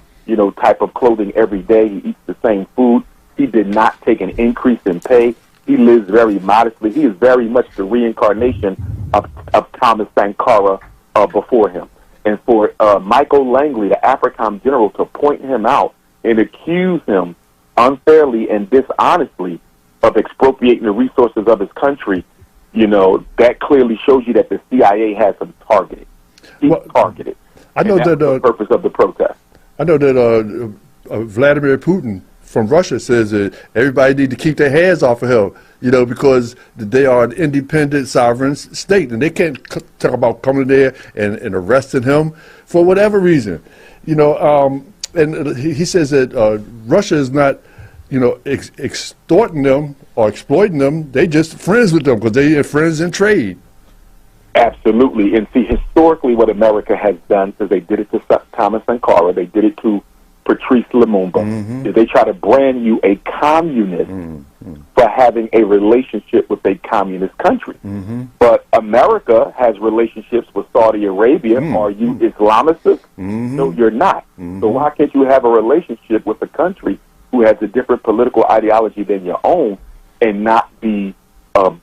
type of clothing every day. He eats the same food. He did not take an increase in pay. He lives very modestly. He is very much the reincarnation of Thomas Sankara before him. And for Michael Langley, the AFRICOM general, to point him out and accuse him unfairly and dishonestly of expropriating the resources of his country, that clearly shows you that the CIA has him targeted. He's targeted. I know that the purpose of the protest. I know that Vladimir Putin from Russia says that everybody need to keep their hands off of him, because they are an independent sovereign state, and they can't talk about coming there and arresting him for whatever reason, and he says that Russia is not, extorting them or exploiting them. They just friends with them because they are friends in trade. Absolutely. And see, historically what America has done, because they did it to Thomas Sankara, they did it to Patrice Lumumba, is they try to brand you a communist for having a relationship with a communist country. But America has relationships with Saudi Arabia. Are you Islamicist? No, you're not. So why can't you have a relationship with a country who has a different political ideology than your own and not be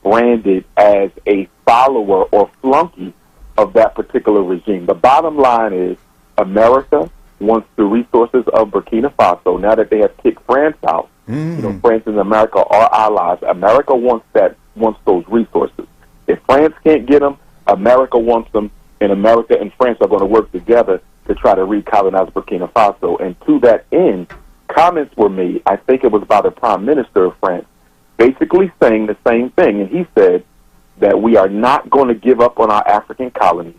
branded as a follower or flunky of that particular regime? The bottom line is America wants the resources of Burkina Faso. Now that they have kicked France out, France and America are allies. America wants those resources. If France can't get them, America wants them, and America and France are going to work together to try to recolonize Burkina Faso. And to that end, comments were made, I think it was by the Prime Minister of France, basically saying the same thing. And he said that we are not going to give up on our African colonies.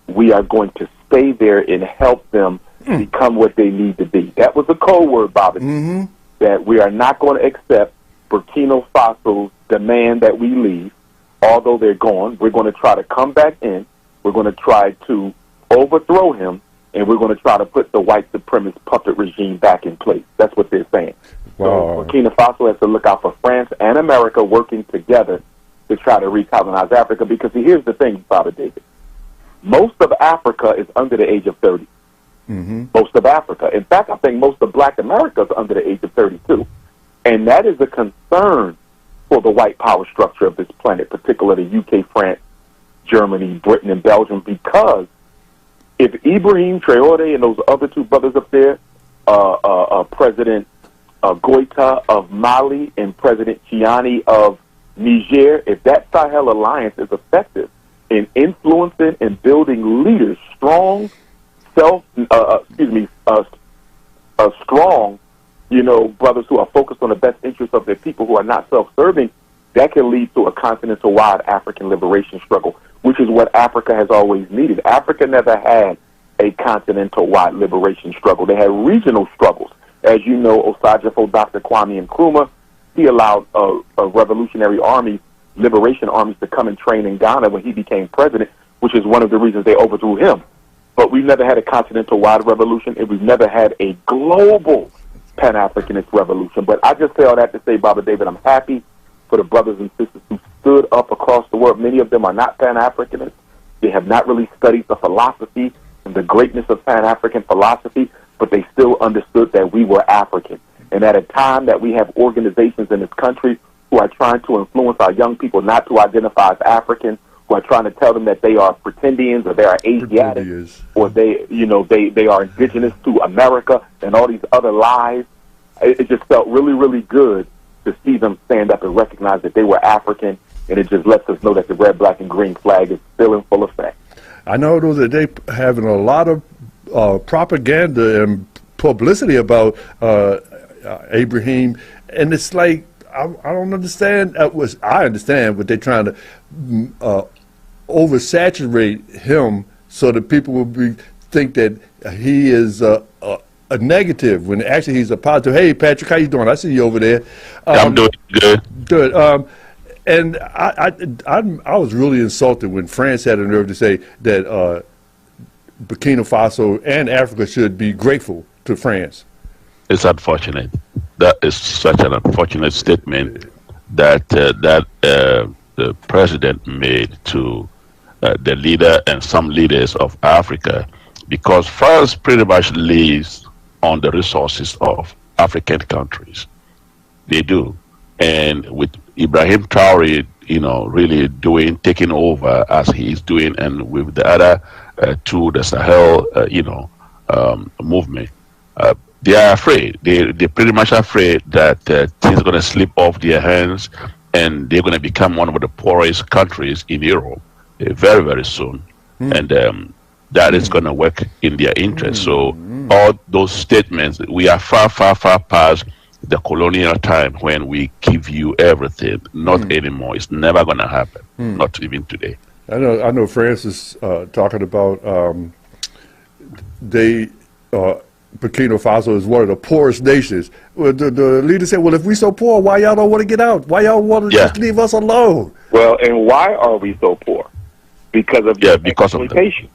We are going to stay there and help them become what they need to be. That was a code word, Bobby, that we are not going to accept Burkina Faso's demand that we leave. Although they're gone, we're going to try to come back in. We're going to try to overthrow him, and we're going to try to put the white supremacist puppet regime back in place. That's what they're saying. So Burkina Faso has to look out for France and America working together to try to recolonize Africa, because here's the thing, Father David. Most of Africa is under the age of 30. Most of Africa. In fact, I think most of Black America is under the age of 32. And that is a concern for the white power structure of this planet, particularly UK, France, Germany, Britain, and Belgium, because if Ibrahim Traore and those other two brothers up there, President Goita of Mali and President Chiani of Niger, if that Sahel alliance is effective in influencing and building leaders, strong, strong, brothers who are focused on the best interests of their people, who are not self-serving, that can lead to a continental-wide African liberation struggle, which is what Africa has always needed. Africa never had a continental-wide liberation struggle. They had regional struggles. As you know, Osajifo, Dr. Kwame Nkrumah, he allowed revolutionary armies, liberation armies, to come and train in Ghana when he became president, which is one of the reasons they overthrew him. But we've never had a continental-wide revolution, and we've never had a global Pan-Africanist revolution. But I just say all that to say, Baba David, I'm happy for the brothers and sisters who stood up across the world. Many of them are not Pan-Africanists. They have not really studied the philosophy and the greatness of Pan-African philosophy, but they still understood that we were African. And at a time that we have organizations in this country who are trying to influence our young people not to identify as African, who are trying to tell them that they are pretendians or they are Asiatic or they are indigenous to America and all these other lies. It just felt really, really good to see them stand up and recognize that they were African, and it just lets us know that the red, black, and green flag is still in full effect. I know though that they having a lot of propaganda and publicity about Ibrahim, and it's like I don't understand. I understand, but they're trying to oversaturate him so that people will think that he is a negative when actually he's a positive. Hey, Patrick, how you doing? I see you over there. I'm doing good. Good. And I was really insulted when France had the nerve to say that Burkina Faso and Africa should be grateful to France. It's unfortunate. That is such an unfortunate statement that the president made to the leader and some leaders of Africa, because France pretty much lives on the resources of African countries. They do. And with Ibrahim Traore, really taking over as he is doing, and with the other two, the Sahel, movement, they are afraid. They're pretty much afraid that things are going to slip off their hands, and they're going to become one of the poorest countries in Europe very, very soon. And that is going to work in their interest. So all those statements, we are far, far, far past the colonial time when we give you everything. Not anymore. It's never going to happen. Not even today. I know France is talking about Burkina Faso is one of the poorest nations. Well, the leader said, well, if we so poor, why y'all don't want to get out? Why y'all want to just leave us alone? Well, and why are we so poor? Because of exploitation.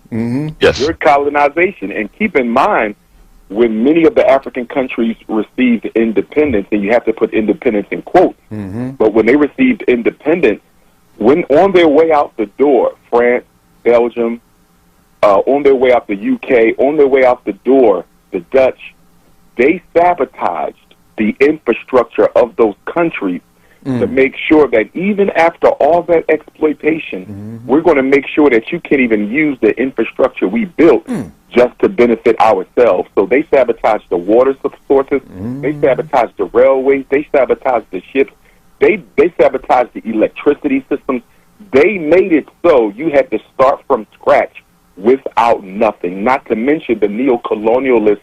Yes. Your colonization. And keep in mind, when many of the African countries received independence, and you have to put independence in quotes, but when they received independence, when on their way out the door, France, Belgium, on their way out the UK, on their way out the door, the Dutch, they sabotaged the infrastructure of those countries to make sure that even after all that exploitation, we're going to make sure that you can't even use the infrastructure we built just to benefit ourselves. So they sabotaged the water sources, they sabotaged the railways, they sabotaged the ships, they sabotaged the electricity systems. They made it so you had to start from scratch without nothing, not to mention the neo-colonialist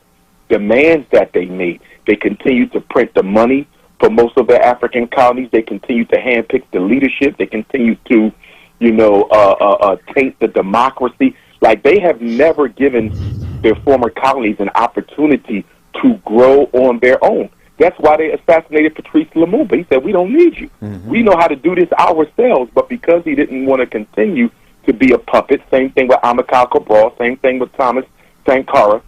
demands that they made. They continued to print the money for most of the African colonies. They continued to handpick the leadership. They continued to, taint the democracy. Like, they have never given their former colonies an opportunity to grow on their own. That's why they assassinated Patrice Lumumba. He said, we don't need you. We know how to do this ourselves. But because he didn't want to continue to be a puppet, same thing with Amilcar Cabral, same thing with Thomas Sankara,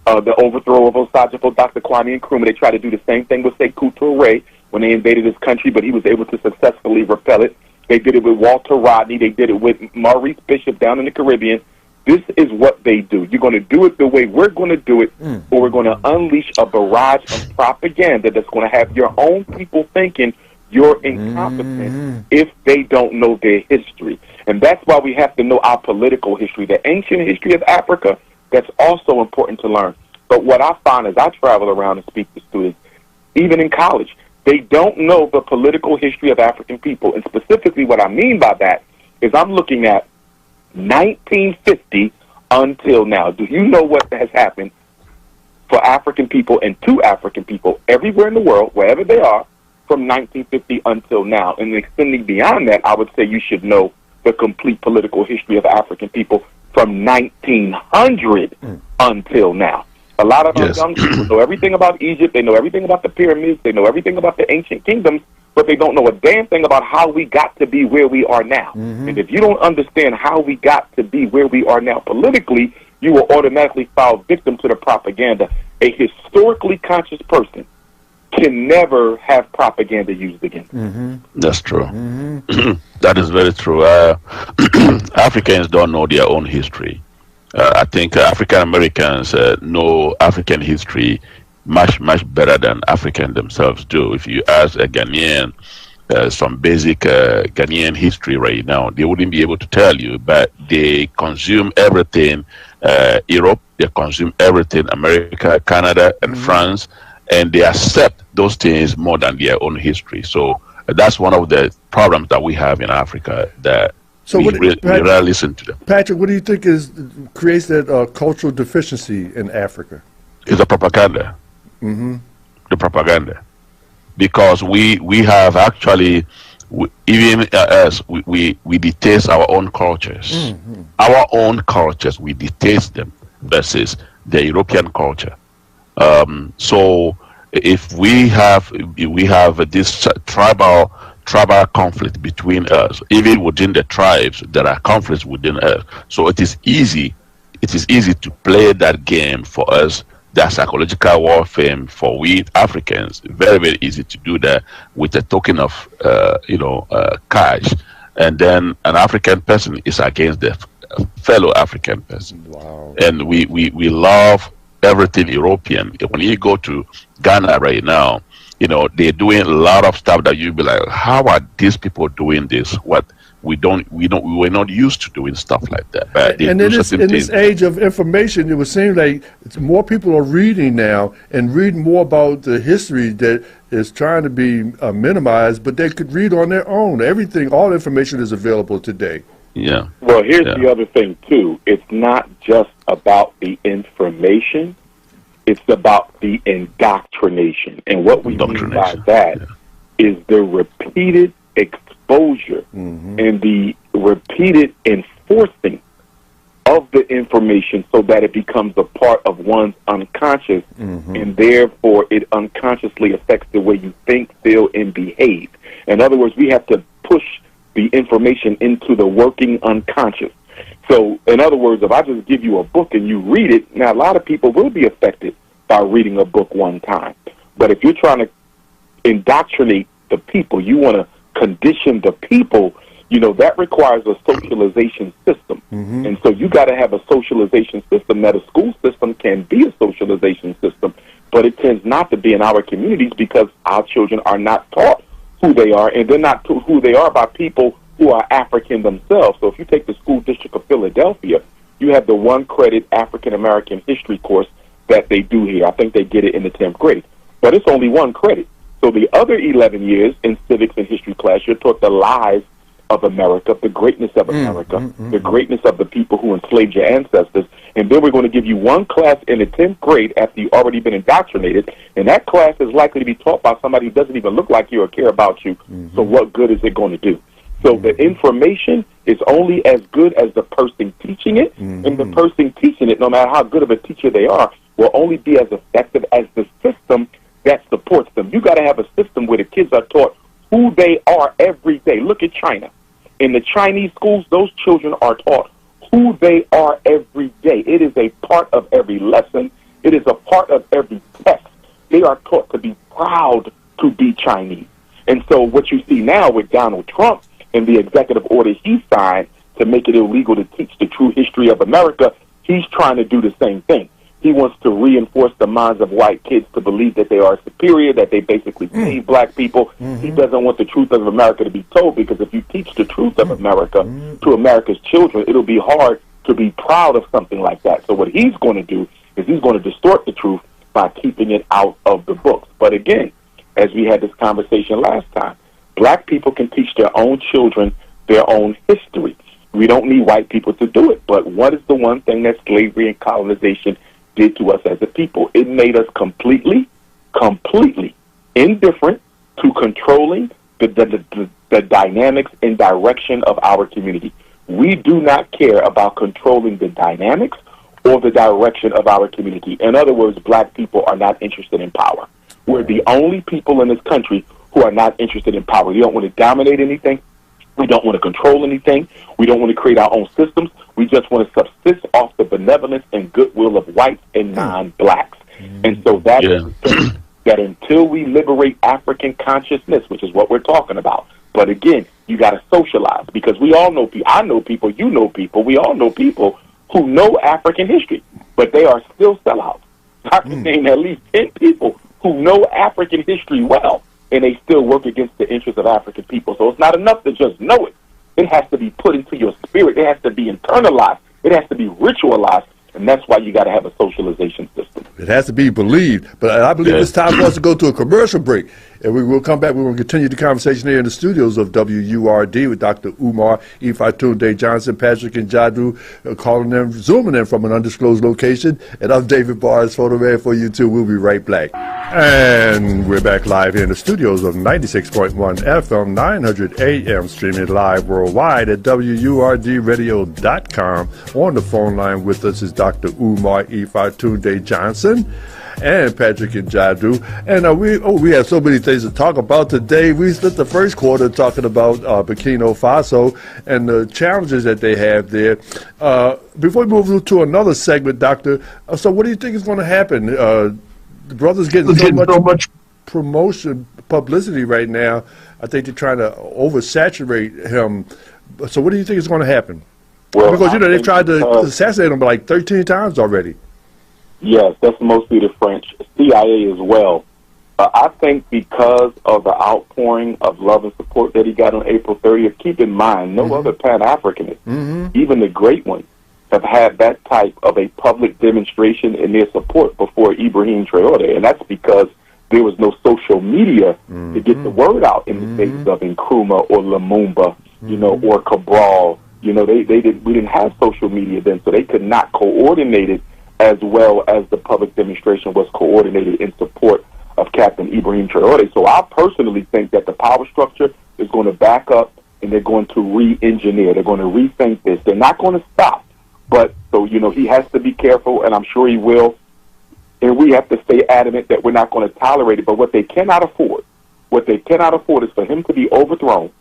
the overthrow of Osajifo, Dr. Kwame Nkrumah. They tried to do the same thing with Sekou Touré when they invaded his country, but he was able to successfully repel it. They did it with Walter Rodney. They did it with Maurice Bishop down in the Caribbean. This is what they do. You're going to do it the way we're going to do it, or we're going to unleash a barrage of propaganda that's going to have your own people thinking you're incompetent if they don't know their history. And that's why we have to know our political history, the ancient history of Africa. That's also important to learn. But what I find as I travel around and speak to students, even in college, they don't know the political history of African people. And specifically what I mean by that is I'm looking at 1950 until now. Do you know what has happened for African people and to African people everywhere in the world, wherever they are, from 1950 until now? And extending beyond that, I would say you should know the complete political history of African people from 1900 until now. A lot of our young people know everything about Egypt, they know everything about the pyramids, they know everything about the ancient kingdoms, but they don't know a damn thing about how we got to be where we are now. And if you don't understand how we got to be where we are now politically, you will automatically fall victim to the propaganda. A historically conscious person can never have propaganda used against them. That's true. That is very true. Africans don't know their own history. I think African Americans know African history much, much better than Africans themselves do. If you ask a Ghanaian some basic Ghanaian history right now, they wouldn't be able to tell you, but they consume everything Europe, they consume everything America, Canada, and France, and they accept those things more than their own history. So that's one of the problems that we have in Africa, that we rarely listen to them. Patrick, what do you think creates that cultural deficiency in Africa? It's the propaganda. The propaganda. Because we have actually, even us, we detest our own cultures. Our own cultures, we detest them versus the European culture. So if we have this tribal conflict between us, even within the tribes, there are conflicts within us. So it is easy to play that game for us that psychological warfare for we Africans. Very, very easy to do that with a token of, cash. And then an African person is against the fellow African person. Wow. And we love everything European. When you go to Ghana right now, they're doing a lot of stuff that you'll be like, how are these people doing this? What we were not used to doing stuff like that. But and in this age of information, it would seem like more people are reading now and reading more about the history that is trying to be minimized, but they could read on their own. Everything, all information is available today. Yeah. Well, here's the other thing, too. It's not just about the information. It's about the indoctrination. And what we mean by that is the repeated exposure and the repeated enforcing of the information so that it becomes a part of one's unconscious, and therefore it unconsciously affects the way you think, feel, and behave. In other words, we have to push the information into the working unconscious. So, in other words, if I just give you a book and you read it, now a lot of people will be affected by reading a book one time. But if you're trying to indoctrinate the people, you want to condition the people, that requires a socialization system. And so you got to have a socialization system. That a school system can be a socialization system, but it tends not to be in our communities because our children are not taught who they are, and they're not taught who they are by people who are African themselves. So if you take the school district of Philadelphia, you have the 1-credit African-American history course that they do here. I think they get it in the 10th grade. But it's only 1 credit. So the other 11 years in civics and history class, you're taught the lives of America, the greatness of America, the greatness of the people who enslaved your ancestors. And then we're going to give you 1 class in the 10th grade after you've already been indoctrinated. And that class is likely to be taught by somebody who doesn't even look like you or care about you. So what good is it going to do? So the information is only as good as the person teaching it. And the person teaching it, no matter how good of a teacher they are, will only be as effective as the system that supports them. You got to have a system where the kids are taught who they are every day. Look at China. In the Chinese schools, those children are taught who they are every day. It is a part of every lesson. It is a part of every text. They are taught to be proud to be Chinese. And so what you see now with Donald Trump and the executive order he signed to make it illegal to teach the true history of America, he's trying to do the same thing. He wants to reinforce the minds of white kids to believe that they are superior, that they basically save black people. He doesn't want the truth of America to be told, because if you teach the truth of America to America's children, it'll be hard to be proud of something like that. So what he's going to do is he's going to distort the truth by keeping it out of the books. But again, as we had this conversation last time, black people can teach their own children their own history. We don't need white people to do it. But what is the one thing that slavery and colonization did to us as a people? It made us completely indifferent to controlling the dynamics and direction of our community. We do not care about controlling the dynamics or the direction of our community. In other words, black people are not interested in power. We're the only people in this country who are not interested in power. We don't want to dominate anything. We don't want to control anything. We don't want to create our own systems. We just want to subsist off the benevolence and goodwill of whites and non-blacks. And so that is that until we liberate African consciousness, which is what we're talking about. But again, you got to socialize, because we all know people. I know people. You know people. We all know people who know African history, but they are still sellouts. I can name at least 10 people who know African history well, and they still work against the interests of African people. So it's not enough to just know it. It has to be put into your spirit. It has to be internalized. It has to be ritualized. And that's why you got to have a socialization system. It has to be believed. But I believe it's time for us to go to a commercial break. And we will come back. We will continue the conversation here in the studios of WURD with Dr. Umar Ifatunde Johnson, Patrick and Jadu, calling them, zooming in from an undisclosed location. And I'm David Barnes, photo man for you too. We'll be right back. And we're back live here in the studios of 96.1 FM, 900 AM, streaming live worldwide at WURDradio.com. On the phone line with us is Dr. Umar Ifatunde Johnson. and Patrick and Jadu. And we have so many things to talk about today. We spent the first quarter talking about Burkina Faso and the challenges that they have there. Before we move to another segment, Doctor, so what do you think is going to happen? The brother's getting so much promotion, publicity right now. I think they're trying to oversaturate him. So what do you think is going to happen? Well, because, they've tried to assassinate him like 13 times already. Yes, that's mostly the French. CIA as well. I think because of the outpouring of love and support that he got on April 30th, keep in mind, no other Pan-Africanist, even the great ones, have had that type of a public demonstration in their support before Ibrahim Traore. And that's because there was no social media to get the word out in the states of Nkrumah or Lumumba, or Cabral. We didn't have social media then, so they could not coordinate it as well as the public demonstration was coordinated in support of Captain Ibrahim Traore. So I personally think that the power structure is going to back up and they're going to re-engineer. They're going to rethink this. They're not going to stop. But, so, he has to be careful, and I'm sure he will. And we have to stay adamant that we're not going to tolerate it. But what they cannot afford is for him to be overthrown,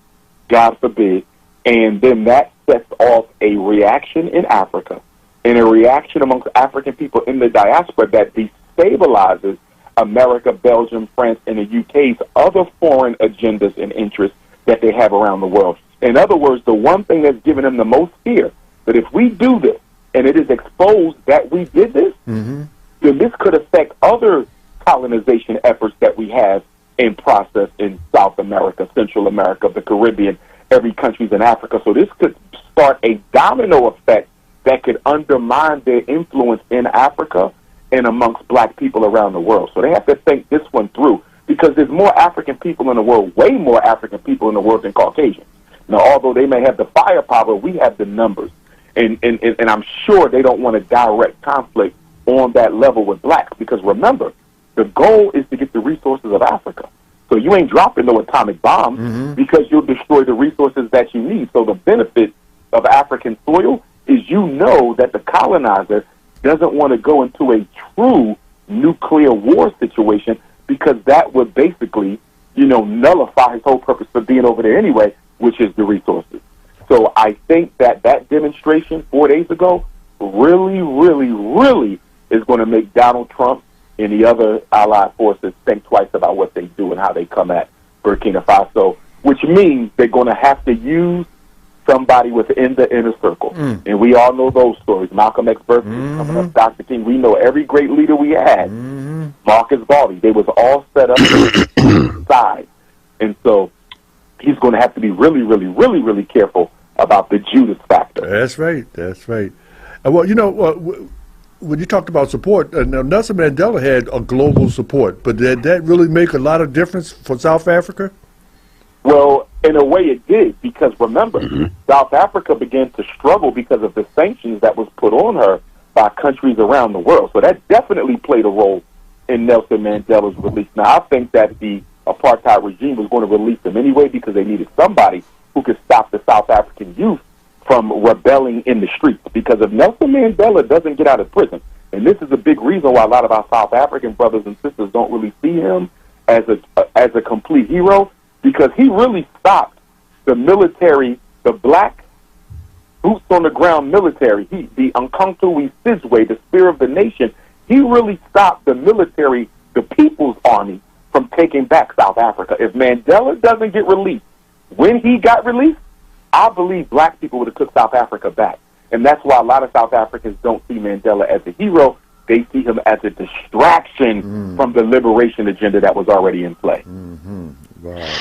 God forbid, and then that sets off a reaction in Africa and a reaction amongst African people in the diaspora that destabilizes America, Belgium, France, and the UK's other foreign agendas and interests that they have around the world. In other words, the one thing that's given them the most fear, that if we do this and it is exposed that we did this, then this could affect other colonization efforts that we have in process in South America, Central America, the Caribbean, every country's in Africa. So this could start a domino effect that could undermine their influence in Africa and amongst black people around the world. So they have to think this one through, because there's more African people in the world, way more African people in the world than Caucasians. Now, although they may have the firepower, we have the numbers. And I'm sure they don't want a direct conflict on that level with blacks, because remember, the goal is to get the resources of Africa. So you ain't dropping no atomic bombs because you'll destroy the resources that you need. So the benefit of African soil is that the colonizer doesn't want to go into a true nuclear war situation, because that would basically, nullify his whole purpose for being over there anyway, which is the resources. So I think that demonstration 4 days ago really, really, really is going to make Donald Trump and the other allied forces think twice about what they do and how they come at Burkina Faso, which means they're going to have to use somebody within the inner circle. And we all know those stories. Malcolm X birthday coming up, Dr. King. We know every great leader we had. Marcus Garvey. They was all set up side. And so he's going to have to be really, really, really, really careful about the Judas factor. That's right. That's right. Well, when you talked about support, Nelson Mandela had a global support, but did that really make a lot of difference for South Africa? Well, in a way it did, because remember, South Africa began to struggle because of the sanctions that was put on her by countries around the world. So that definitely played a role in Nelson Mandela's release. Now, I think that the apartheid regime was going to release him anyway, because they needed somebody who could stop the South African youth from rebelling in the streets. Because if Nelson Mandela doesn't get out of prison, and this is a big reason why a lot of our South African brothers and sisters don't really see him as a complete hero, because he really stopped the military, the black boots on the ground military, the Umkhonto Sizwe, the spear of the nation. He really stopped the military, the People's Army, from taking back South Africa. If Mandela doesn't get released, when he got released, I believe black people would have took South Africa back. And that's why a lot of South Africans don't see Mandela as a hero. They see him as a distraction from the liberation agenda that was already in play. Wow.